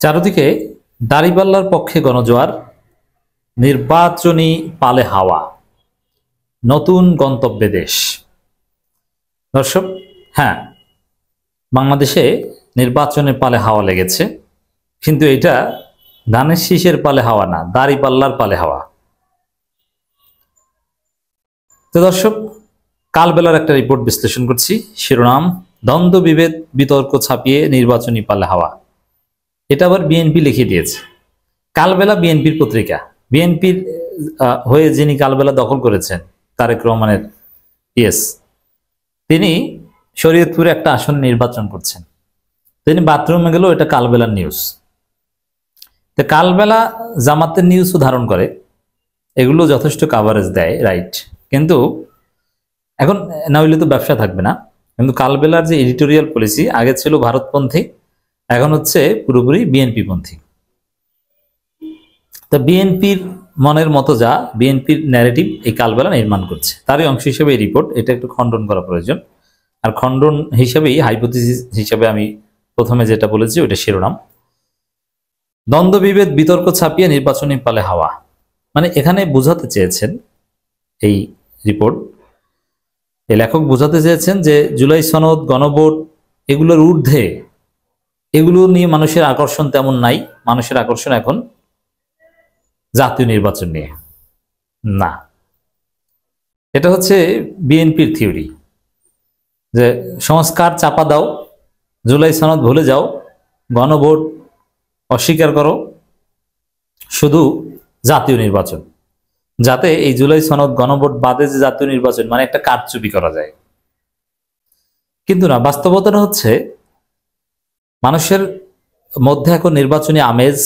চারদিকে দাঁড়িপাল্লার পক্ষে গণজোয়ার, নির্বাচনী পালে হাওয়া, নতুন গন্তব্যে দেশ। দর্শক, হ্যাঁ, বাংলাদেশে নির্বাচনের পালে হাওয়া লেগেছে, কিন্তু এটা ধানের শীষের পালে হাওয়া না, দাঁড়িপাল্লার পালে হাওয়া। তো দর্শক, কালবেলার একটা রিপোর্ট বিশ্লেষণ করছি। শিরোনাম: দ্বন্দ্ব বিভেদ বিতর্ক ছাপিয়ে নির্বাচনী পালে হাওয়া। এটা আবার বিএনপি লিখে দিয়েছে। কালবেলা বিএনপির পত্রিকা। বিএনপির হয়ে যিনি কালবেলা দখল করেছেন, তারেক রহমানের ইয়েস, তিনি শরীয়তপুরে একটা আসন নির্বাচন করছেন। তিনি বাথরুমে গেল, এটা কালবেলার নিউজ। তো কালবেলা জামাতের নিউজও ধারণ করে, এগুলো যথেষ্ট কাভারেজ দেয়, রাইট। কিন্তু এখন না হইলে তো ব্যবসা থাকবে না। কিন্তু কালবেলার যে এডিটোরিয়াল পলিসি, আগে ছিল ভারতপন্থী, এখন হচ্ছে পুরোপুরি বিএনপি পন্থী। তো বিএনপির মনের মতো যা বিএনপির ন্যারেটিভ এই কালবেলা নির্মাণ করছে, তারই অংশ হিসেবে এই রিপোর্ট। এটা একটু খণ্ডন করা প্রয়োজন। আর খণ্ডন হিসেবেই, হাইপোথিসিস হিসেবে আমি প্রথমে যেটা বলেছি ওটা শিরোনাম: দ্বন্দ্ব বিভেদ বিতর্ক ছাপিয়ে নির্বাচনী পালে হাওয়া। মানে এখানে বোঝাতে চেয়েছেন, এই রিপোর্ট, এই লেখক বোঝাতে চেয়েছেন যে জুলাই সনদ, গণভোট, এগুলোর ঊর্ধ্বে, এগুলো নিয়ে মানুষের আকর্ষণ তেমন নাই। মানুষের আকর্ষণ এখন জাতীয় নির্বাচন নিয়ে। না, এটা হচ্ছে বিএনপির থিওরি যে সংস্কার চাপা দাও, জুলাই সনদ ভুলে যাও, গণভোট অস্বীকার করো, শুধু জাতীয় নির্বাচন, যাতে এই জুলাই সনদ গণভোট বাদে যে জাতীয় নির্বাচন, মানে একটা কারচুপি করা যায়। কিন্তু না, বাস্তবতা হচ্ছে মানুষের মধ্যে এখন নির্বাচনী আমেজ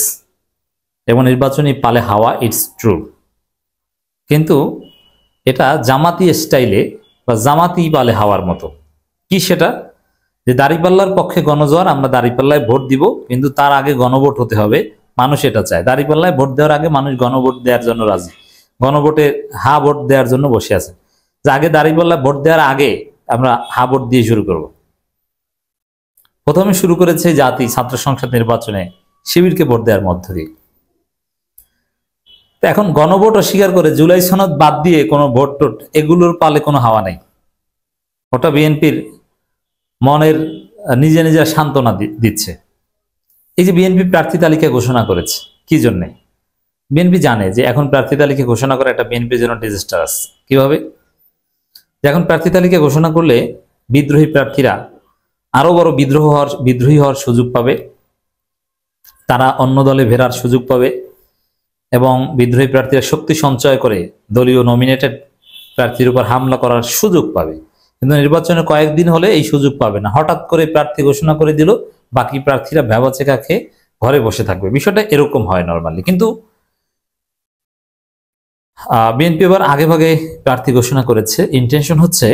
এবং নির্বাচনী পালে হাওয়া, ইটস ট্রু। কিন্তু এটা জামাতি স্টাইলে বা জামাতি পালে হাওয়ার মতো। কি সেটা? যে দাঁড়িপাল্লার পক্ষে গণজোয়ার, আমরা দাঁড়িপাল্লায় ভোট দিব, কিন্তু তার আগে গণভোট হতে হবে। মানুষ এটা চায়। দাঁড়িপাল্লায় ভোট দেওয়ার আগে মানুষ গণভোট দেওয়ার জন্য রাজি, গণভোটে হা ভোট দেওয়ার জন্য বসে আছে। যে আগে দাঁড়িপাল্লায় ভোট দেওয়ার আগে আমরা হা ভোট দিয়ে শুরু করব। প্রথমে শুরু করেছে জাতি ছাত্র সংসদ নির্বাচনে শিবিরকে ভোট দেওয়ার মধ্য দিয়ে। এখন গণভোট অস্বীকার করে জুলাই সনদ বাদ দিয়ে কোনো ভোট টোট, এগুলোর পালে কোনো হাওয়া নেই। ওটা বিএনপির মনের নিজে নিজে সান্ত্বনা দিচ্ছে। এই যে বিএনপি প্রার্থী তালিকা ঘোষণা করেছে, কি জন্যে? বিএনপি জানে যে এখন প্রার্থী তালিকা ঘোষণা করা একটা বিএনপির জন্য ডিজাস্টারাস। কিভাবে? যে এখন প্রার্থী তালিকা ঘোষণা করলে বিদ্রোহী প্রার্থীরা আরো বড় বিদ্রোহী হওয়ার সুযোগ পাবে, তারা অন্য দলে ফেরার সুযোগ পাবে, এবং বিদ্রোহী প্রার্থীরা শক্তি সঞ্চয় করে দলীয় নমিনেটেড প্রার্থীর উপর হামলা করার সুযোগ পাবে। কিন্তু নির্বাচনে কয়েকদিন হলে এই সুযোগ পাবে না। হঠাৎ করে প্রার্থী ঘোষণা করে দিল, বাকি প্রার্থীরা ভ্যাবাচেকা খেয়ে ঘরে বসে থাকবে। বিষয়টা এরকম হয় নর্মালি। কিন্তু বিএনপি এবার আগে ভাগে প্রার্থী ঘোষণা করেছে। ইন্টেনশন হচ্ছে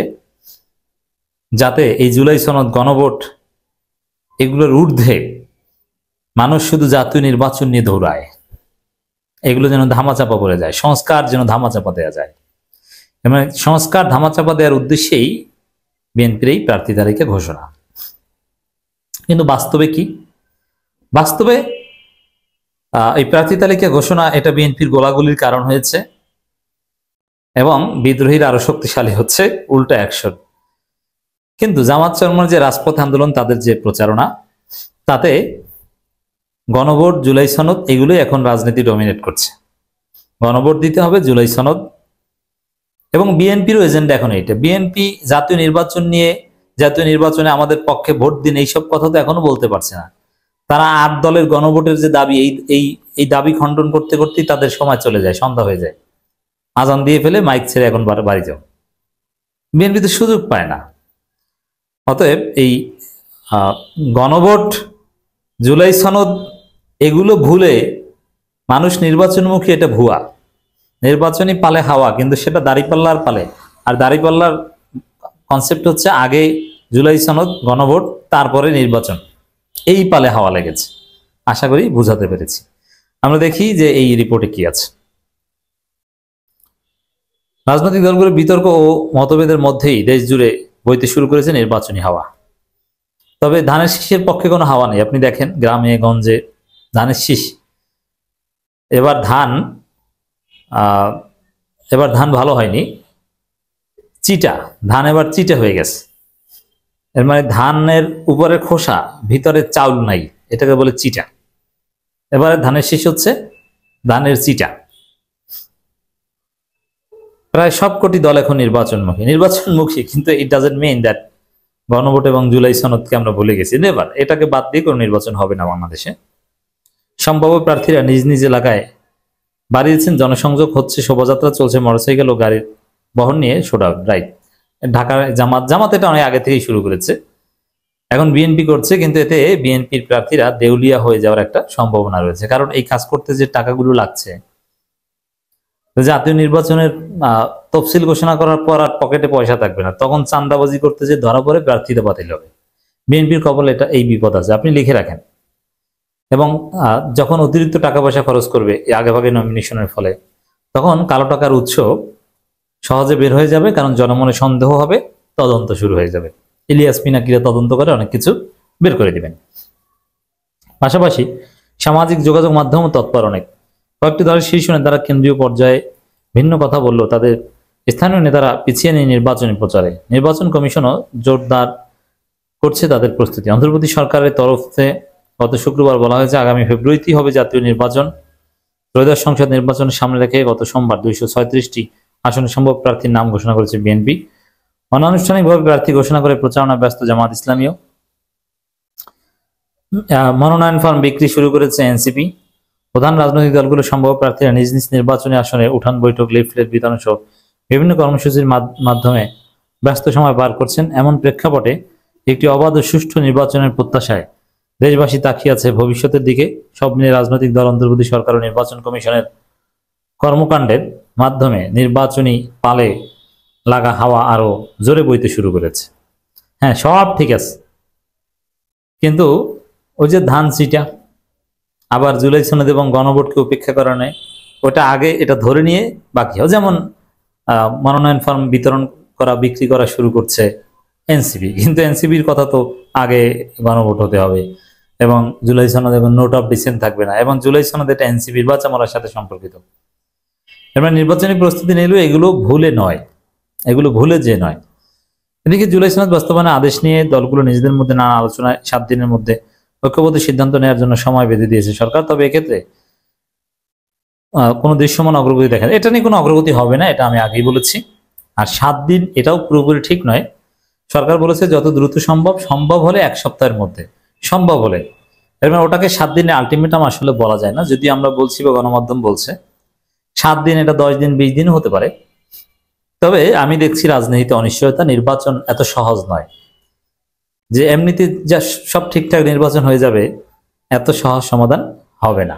যাতে এই জুলাই সনদ, গণভোট, এগুলোর ঊর্ধ্বে মানুষ শুধু জাতীয় নির্বাচন নিয়ে দৌড়ায়, এগুলো যেন ধামাচাপা পড়ে যায়, সংস্কার যেন ধামাচাপা দেওয়া যায়। এবং সংস্কার ধামাচাপা দেওয়ার উদ্দেশ্যেই বিএনপির এই প্রার্থী তালিকা ঘোষণা। কিন্তু বাস্তবে কি? বাস্তবে এই প্রার্থী তালিকা ঘোষণা এটা বিএনপির গোলাগুলির কারণ হয়েছে, এবং বিদ্রোহীরা আরো শক্তিশালী হচ্ছে, উল্টা অ্যাকশন। কিন্তু জামাত চরমর যে রাজপথ আন্দোলন, তাদের যে প্রচারণা, তাতে গণভোট, জুলাই সনদ, এগুলোই এখন রাজনীতি ডমিনেট করছে। গণভোট দিতে হবে, জুলাই সনদ, এবং বিএনপিরও এজেন্ডা এখন এইটা। বিএনপি জাতীয় নির্বাচন নিয়ে, জাতীয় নির্বাচনে আমাদের পক্ষে ভোট দিন, এইসব কথা তো এখনো বলতে পারছে না। তারা 8 দলের গণভোটের যে দাবি, এই দাবি খণ্ডন করতে করতেই তাদের সময় চলে যায়, সন্ধ্যা হয়ে যায়, আজান দিয়ে ফেলে মাইক ছেড়ে এখন বাড়ি যাও। বিএনপি তো সুযোগ পায় না। অতএব এই গণভোট, জুলাই সনদ, এগুলো ভুলে মানুষ নির্বাচনমুখী, এটা ভুয়া। নির্বাচনী পালে হাওয়া, কিন্তু সেটা দাঁড়িপাল্লার পালে। আর দাঁড়িপাল্লার কনসেপ্ট হচ্ছে আগে জুলাই সনদ, গণভোট, তারপরে নির্বাচন। এই পালে হাওয়া লেগেছে। আশা করি বুঝাতে পেরেছি। আমরা দেখি যে এই রিপোর্টে কি আছে। রাজনৈতিক দলগুলোর বিতর্ক ও মতভেদের মধ্যেই দেশ জুড়ে বইতে শুরু করেছে নির্বাচনী হাওয়া। তবে ধানের শীষের পক্ষে কোনো হাওয়া নেই। আপনি দেখেন গ্রামে গঞ্জে ধানের শীষ। এবার ধান ভালো হয়নি, চিটা ধান এবার চিটা হয়ে গেছে। এর মানে ধানের উপরের খোসা, ভিতরে চাউল নাই, এটাকে বলে চিটা। এবারে ধানের শীষ হচ্ছে ধানের চিটা। প্রায় সবকটি দল এখন নির্বাচনমুখী, কিন্তু ইট ডাজন্ট মিন দ্যাট গণভোট এবং জুলাই সনদকে আমরা ভুলে গেছি। নেভার, এটাকে বাদ দিয়ে কোনো নির্বাচন হবে না বাংলাদেশে। সম্ভাব্য প্রার্থীরা নিজ নিজ এলাকায় বাড়িয়েছেন, জনসংযোগ হচ্ছে, শোভাযাত্রা চলছে, মোটরসাইকেল ও গাড়ির বহন নিয়ে শোডাউন। রাইট, ঢাকার জামাত এটা অনেক আগে থেকেই শুরু করেছে, এখন বিএনপি করছে, কিন্তু এতে বিএনপির প্রার্থীরা দেউলিয়া হয়ে যাওয়ার একটা সম্ভাবনা রয়েছে। কারণ এই কাজ করতে যে টাকাগুলো লাগছে, জাতীয় নির্বাচনের তফসিল ঘোষণা করার পর আর পকেটে পয়সা থাকবে না, তখন চান্দাবাজি করতে যে ধরা পড়ে প্রার্থীতা বাতিল হবে। বিএনপির কবলে এই বিপদ আছে, আপনি লিখে রাখেন। এবং যখন অতিরিক্ত টাকা পয়সা খরচ করবে আগেভাগে নমিনেশনের ফলে, তখন কালো টাকার উৎস সহজে বের হয়ে যাবে, কারণ জনমনে সন্দেহ হবে, তদন্ত শুরু হয়ে যাবে। ইলিয়াস পিনাকিরা তদন্ত করে অনেক কিছু বের করে দিবেন। পাশাপাশি সামাজিক যোগাযোগ মাধ্যমও তৎপর অনেক। কয়েকটি দলের শীর্ষ নেতারা কেন্দ্রীয় পর্যায়ে ভিন্ন কথা বললেও তাদের স্থানীয় নেতারা পিছিয়ে নেই নির্বাচনী প্রচারে। নির্বাচন কমিশনও জোরদার করছে তাদের প্রস্তুতি। অন্তর্বর্তী সরকারের তরফে গত শুক্রবার বলা হয়েছে, আগামী ফেব্রুয়ারিতেই হবে জাতীয় নির্বাচন। ত্রয়োদশ সংসদ নির্বাচনের সামনে রেখে গত সোমবার 236টি আসনে সম্ভব প্রার্থীর নাম ঘোষণা করেছে বিএনপি। অনানুষ্ঠানিকভাবে প্রার্থী ঘোষণা করে প্রচারণা ব্যস্ত জামাত ইসলামীও। মনোনয়ন ফর্ম বিক্রি শুরু করেছে এনসিপি। প্রধান রাজনৈতিক দলগুলো সম্ভব প্রার্থীরা নিজ নিজ নির্বাচনী আসনে উঠান বৈঠক, লিফলেট বিতরণ সহ বিভিন্ন কর্মসূচির মাধ্যমে ব্যস্ত সময় পার করছেন। এমন প্রেক্ষাপটে একটি অবাধ ও সুষ্ঠু নির্বাচনের প্রত্যাশায় দেশবাসী তাকিয়ে আছে ভবিষ্যতের দিকে। সব মিলে রাজনৈতিক দল, অন্তর্বর্তী সরকার ও নির্বাচন কমিশনের কর্মকাণ্ডের মাধ্যমে নির্বাচনী পালে লাগা হাওয়া আরো জোরে বইতে শুরু করেছে। হ্যাঁ, সব ঠিক আছে, কিন্তু ওই যে ধান চিটা, আবার জুলাই সনদ এবং গণভোটকে উপেক্ষা করানো, ওটা আগে এটা ধরে নিয়ে বাকি হয়। যেমন মনোনয়ন ফর্ম বিতরণ করা, বিক্রি করা শুরু করছে এনসিপি, কিন্তু এনসিপির কথা তো আগে গণভোট হতে হবে, এবং জুলাই সনদ এবং নোট অফ ডিসেন্ট থাকবে না, এবং জুলাই সনদ এটা এনসিপির বা চামড়ার সাথে সম্পর্কিত। এবার নির্বাচনী প্রস্তুতি নিলেও এগুলো ভুলে নয়, এগুলো ভুলে যে নয়। এদিকে জুলাই সনদ বাস্তবায়নের আদেশ নিয়ে দলগুলো নিজেদের মধ্যে নানা আলোচনায় 7 দিনের মধ্যে ঐক্যবদ্ধ সিদ্ধান্ত নেওয়ার জন্য সময় বেঁধে দিয়েছে সরকার। তবে এক্ষেত্রে কোনো দৃশ্যমান অগ্রগতি দেখা যায়, এটা নিয়ে কোনো অগ্রগতি হবে না, এটা আমি আগেই বলেছি। আর 7 দিন এটাও পুরোপুরি ঠিক নয়। সরকার বলেছে যত দ্রুত সম্ভব হলে 1 সপ্তাহের মধ্যে, সম্ভব হলে। এর মানে ওটাকে 7 দিনের আলটিমেটাম আসলে বলা যায় না। যদি আমরা বলছি বা গণমাধ্যম বলছে 7 দিন, এটা 10 দিন 20 দিন হতে পারে। তবে আমি দেখছি রাজনীতিতে অনিশ্চয়তা, নির্বাচন এত সহজ নয় যে এমনিতে যা সব ঠিকঠাক নির্বাচন হয়ে যাবে, এত সহজ সমাধান হবে না।